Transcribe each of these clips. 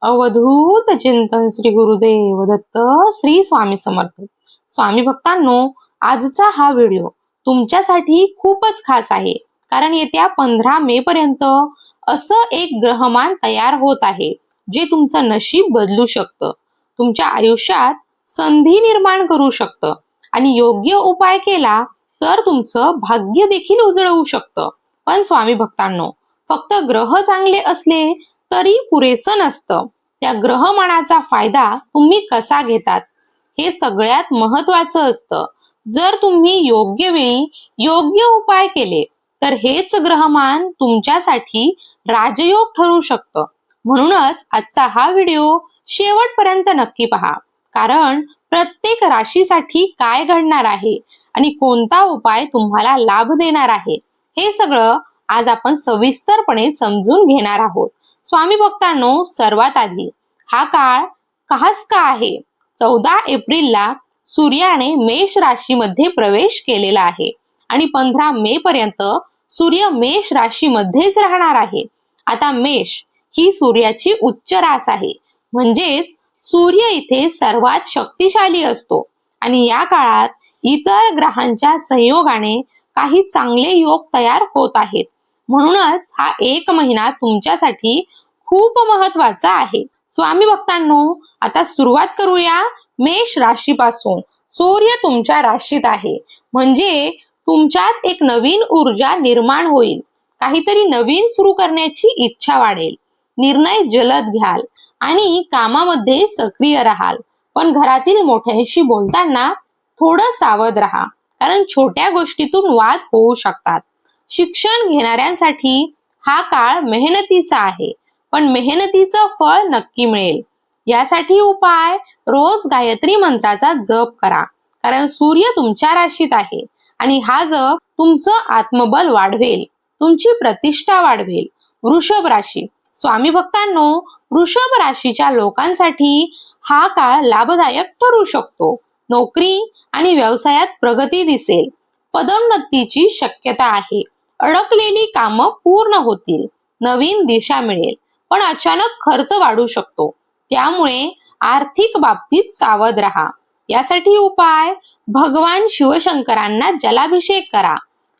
अवधूत चिंतन श्री गुरुदेव दत्त श्री स्वामी समर्थ. स्वामी भक्तांनो, आजचा हा व्हिडिओ तुमच्यासाठी खूपच खास आहे. कारण येत्या 15 मे पर्यंत असं एक ग्रहमान तयार होत आहे जे तुमचं नशीब बदलू शकतं, तुमच्या आयुष्यात संधी निर्माण करू शकतं आणि योग्य उपाय केला तर तुमचं भाग्य देखील उजळवू शकतं. पण स्वामी भक्तांनो, फक्त ग्रह चांगले असले तरी पुरेसं नसतं. त्या ग्रहमानाचा फायदा तुम्ही कसा घेतात हे सगळ्यात महत्वाचं असतं. जर तुम्ही योग्य वेळी योग्य उपाय केले तर हेच ग्रहमान तुमच्यासाठी राजयोग ठरू शकतं. म्हणूनच आजचा हा व्हिडिओ शेवटपर्यंत नक्की पहा. कारण प्रत्येक राशीसाठी काय घडणार आहे आणि कोणता उपाय तुम्हाला लाभ देणार आहे हे सगळं आज आपण सविस्तरपणे समजून घेणार आहोत. स्वामी भक्तांनो, सर्वात आधी हा काळ खास का आहे? 14 एप्रिलला सूर्याने मेष राशीमध्ये प्रवेश केलेला आहे आणि 15 मे पर्यंत सूर्य मेष राशीमध्येच राहणार आहे. आता मेष ही सूर्याची उच्च रास आहे, म्हणजेच सूर्य इथे सर्वात शक्तिशाली असतो आणि या काळात इतर ग्रहांच्या संयोगाने काही चांगले योग तयार होत आहेत. म्हणूनच हा एक महिना तुमच्यासाठी खूप महत्वाचा आहे. स्वामी भक्तांनो, आता सुरुवात करूया मेष राशीपासून. सूर्य तुमच्या राशीत आहे, म्हणजे तुमच्यात एक नवीन ऊर्जा निर्माण होईल. काहीतरी नवीन सुरू करण्याची इच्छा वाढेल, निर्णय जलद घ्याल आणि कामामध्ये सक्रिय राहाल. पण घरातील मोठ्यांशी बोलताना थोडं सावध राहा, कारण छोट्या गोष्टीतून वाद होऊ शकतात. शिक्षण घेणाऱ्यांसाठी हा काळ मेहनतीचा आहे, पण मेहनतीचं फळ नक्की मिळेल. यासाठी उपाय, रोज गायत्री मंत्राचा जप करा, कारण सूर्य तुमच्या राशीत आहे आणि हा जप तुमचं आत्मबल वाढवेल, तुमची प्रतिष्ठा वाढवेल. वृषभ राशी. स्वामी भक्तांनो, वृषभ राशीच्या लोकांसाठी हा काळ लाभदायक ठरू शकतो. नोकरी आणि व्यवसायात प्रगती दिसेल, पदोन्नतीची शक्यता आहे, अडकलेली कामं पूर्ण होतील, नवीन दिशा मिळेल. पण अचानक खर्च वाढू शकतो, त्यामुळे आर्थिक बाबतीत सावध राहा. यासाठी उपाय, भगवान शिवशंकरांना जलाभिषेक करा.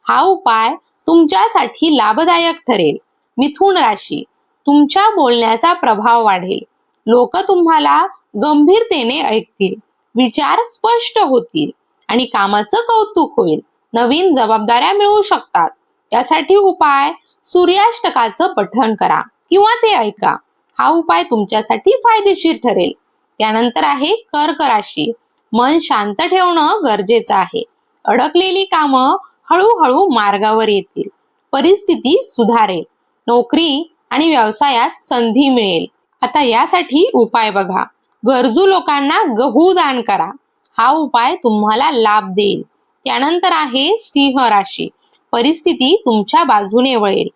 हा उपाय तुमच्यासाठी लाभदायक ठरेल. मिथुन राशी. तुमच्या बोलण्याचा प्रभाव वाढेल, लोक तुम्हाला गंभीरतेने ऐकतील, विचार स्पष्ट होतील आणि कामाचं कौतुक होईल. नवीन जबाबदाऱ्या मिळू शकतात. यासाठी उपाय, सूर्याष्टकाचं पठण करा किंवा ते ऐका. हा उपाय तुमच्यासाठी फायदेशीर ठरेल. त्यानंतर आहे कर्क राशी. मन शांत ठेवणं गरजेचं आहे. अडकलेली कामं हळूहळू मार्गावर येतील, परिस्थिती सुधारेल, नोकरी आणि व्यवसायात संधी मिळेल. आता यासाठी उपाय बघा. गरजू लोकांना गहू दान करा. हा उपाय तुम्हाला लाभ देईल. त्यानंतर आहे सिंह राशी. परिस्थिती तुमच्या बाजूने वळेल,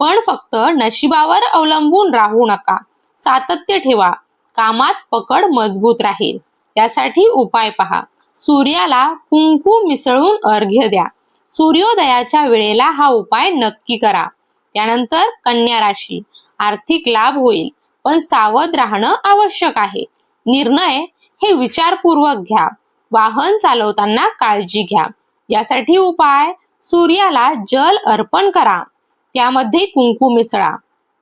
पण फक्त नशिबावर अवलंबून राहू नका. सातत्य ठेवा, कामात पकड मजबूत राहील. यासाठी उपाय पहा. सूर्याला कुंकू मिसळून अर्घ्य द्या. सूर्योदयाच्या वेळेला हा उपाय नक्की करा. त्यानंतर कन्या राशी. आर्थिक लाभ होईल, पण सावध राहणं आवश्यक आहे. निर्णय हे विचारपूर्वक घ्या. वाहन चालवताना काळजी घ्या. यासाठी उपाय, सूर्याला जल अर्पण करा, त्यामध्ये कुंकू मिसळा.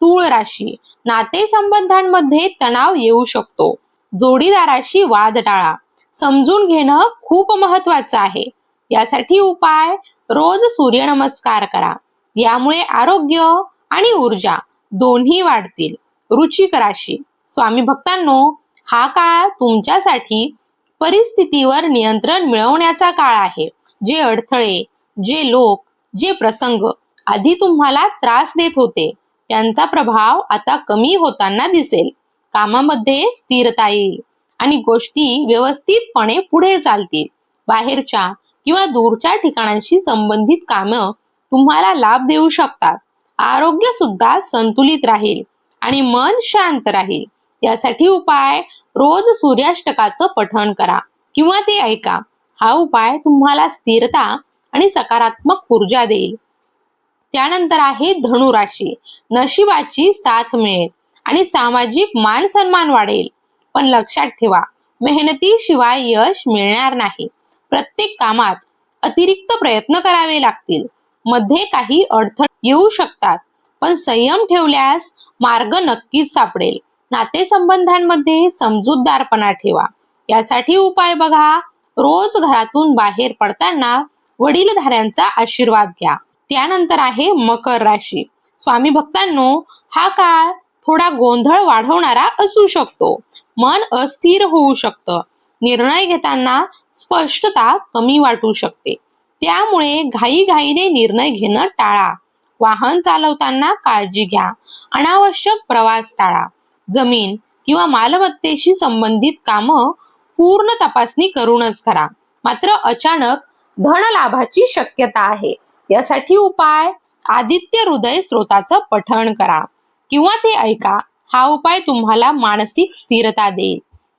तूळ राशी. नातेसंबंधांमध्ये तणाव येऊ शकतो, जोडीदाराशी वाद टाळा. समजून घेणं खूप महत्वाचं आहे. यासाठी उपाय, रोज सूर्यनमस्कार करा. यामुळे आरोग्य आणि ऊर्जा दोन्ही वाढतील. वृश्चिक राशी. स्वामी भक्तांनो, हा काळ तुमच्यासाठी परिस्थितीवर नियंत्रण मिळवण्याचा काळ आहे. जे अडथळे, जे लोक, जे प्रसंग आधी तुम्हाला त्रास देत होते, त्यांचा प्रभाव आता कमी होताना दिसेल. कामामध्ये स्थिरता येईल आणि गोष्टी व्यवस्थितपणे पुढे चालतील. बाहेरच्या किंवा दूरच्या ठिकाणांशी संबंधित कामं तुम्हाला लाभ देऊ शकतात. आरोग्य सुद्धा संतुलित राहील आणि मन शांत राहील. यासाठी उपाय, रोज सूर्याष्टकाचं पठण करा किंवा ते ऐका. हा उपाय तुम्हाला स्थिरता आणि सकारात्मक ऊर्जा देईल. त्यानंतर आहे धनु राशी. नशिबाची साथ मिळेल आणि सामाजिक मान सन्मान वाढेल. पण लक्षात ठेवा, मेहनतीशिवाय यश मिळणार नाही. प्रत्येक कामात अतिरिक्त प्रयत्न करावे लागतील. मध्ये काही अडथळे येऊ शकतात, पण संयम ठेवल्यास मार्ग नक्कीच सापडेल. नातेसंबंधांमध्ये समजूतदारपणा ठेवा. यासाठी उपाय बघा. रोज घरातून बाहेर पडताना वडीलधाऱ्यांचा आशीर्वाद घ्या. त्यानंतर आहे मकर राशी. स्वामी भक्तांनो, हा काळ थोडा गोंधळ वाढवणारा असू शकतो. मन अस्थिर होऊ शकतं. निर्णय घेताना स्पष्टता कमी वाटू शकते. त्यामुळे घाईघाईने निर्णय घेणं टाळा. वाहन चालवताना काळजी घ्या. अनावश्यक प्रवास टाळा. जमीन किंवा मालमत्तेशी संबंधित कामं पूर्ण तपासणी करूनच करा. मात्र अचानक धन लाभाची शक्यता आहे. यासाठी उपाय, आदित्य हृदय स्तोत्राचं पठण करा किंवा ते ऐका. हा उपाय तुम्हाला मानसिक स्थिरता देईल.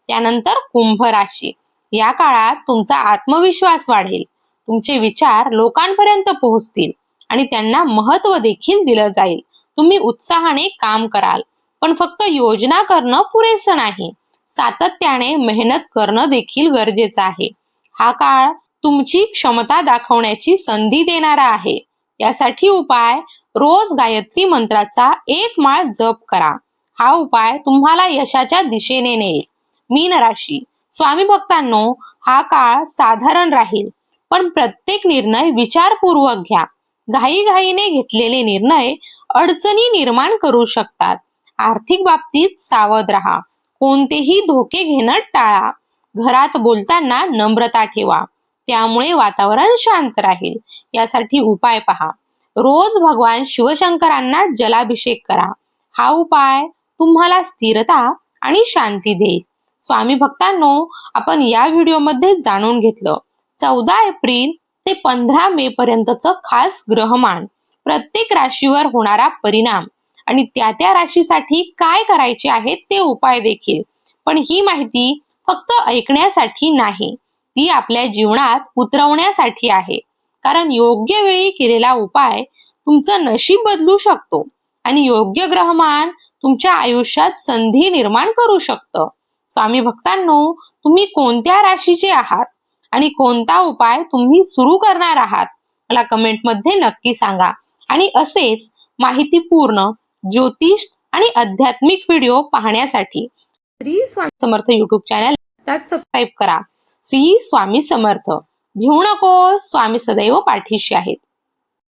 त्यानंतर कुंभ राशी. या काळात तुमचा आत्मविश्वास वाढेल. तुमचे विचार लोकांपर्यंत पोहोचतील आणि त्यांना महत्त्व देखील दिलं जाईल. तुम्ही उत्साहाने काम कराल, पण फक्त योजना करणं पुरेसं नाही. सातत्याने मेहनत करणं देखील गरजेचं आहे. हा काळ तुमची क्षमता दाखवण्याची संधी देणारा आहे. यासाठी उपाय, रोज गायत्री मंत्राचा 1 माळ जप करा. हा उपाय तुम्हाला यशाच्या दिशेने नेईल. मीन राशी. स्वामी भक्तांनो, हा काळ साधारण राहील, पण प्रत्येक निर्णय विचारपूर्वक घ्या. घाईघाईने घेतलेले निर्णय अडचणी निर्माण करू शकतात. आर्थिक बाबतीत सावध राहा. कोणतेही धोके घेणं टाळा. घरात बोलताना नम्रता ठेवा. त्यामुळे वातावरण शांत राहील. यासाठी उपाय पहा. रोज भगवान शिवशंकरांना जलाभिषेक करा. हा उपाय तुम्हाला स्थिरता आणि शांती देईल. स्वामी भक्तांनो, आपण या व्हिडिओमध्ये जाणून घेतलं 14 एप्रिल ते 15 मे पर्यंतचं खास ग्रहमान, प्रत्येक राशीवर होणारा परिणाम आणि त्या त्या राशीसाठी काय करायचे आहे ते उपाय देखील. पण ही माहिती फक्त ऐकण्यासाठी नाही, ती आपल्या जीवनात उतरवण्यासाठी आहे. कारण योग्य वेळी केलेला उपाय तुमचं नशीब बदलू शकतो आणि योग्य ग्रहमान तुमच्या आयुष्यात संधी निर्माण करू शकतं. स्वामी भक्तांनो, तुम्ही कोणत्या राशीचे आहात आणि कोणता उपाय तुम्ही सुरू करणार आहात, मला कमेंटमध्ये नक्की सांगा. आणि असेच माहितीपूर्ण ज्योतिष आणि आध्यात्मिक व्हिडिओ पाहण्यासाठी Shri Swami Samarth YouTube channel subscribe करा. श्री स्वामी समर्थ. भिवू नको, स्वामी सदैव पाठीशी आहेत.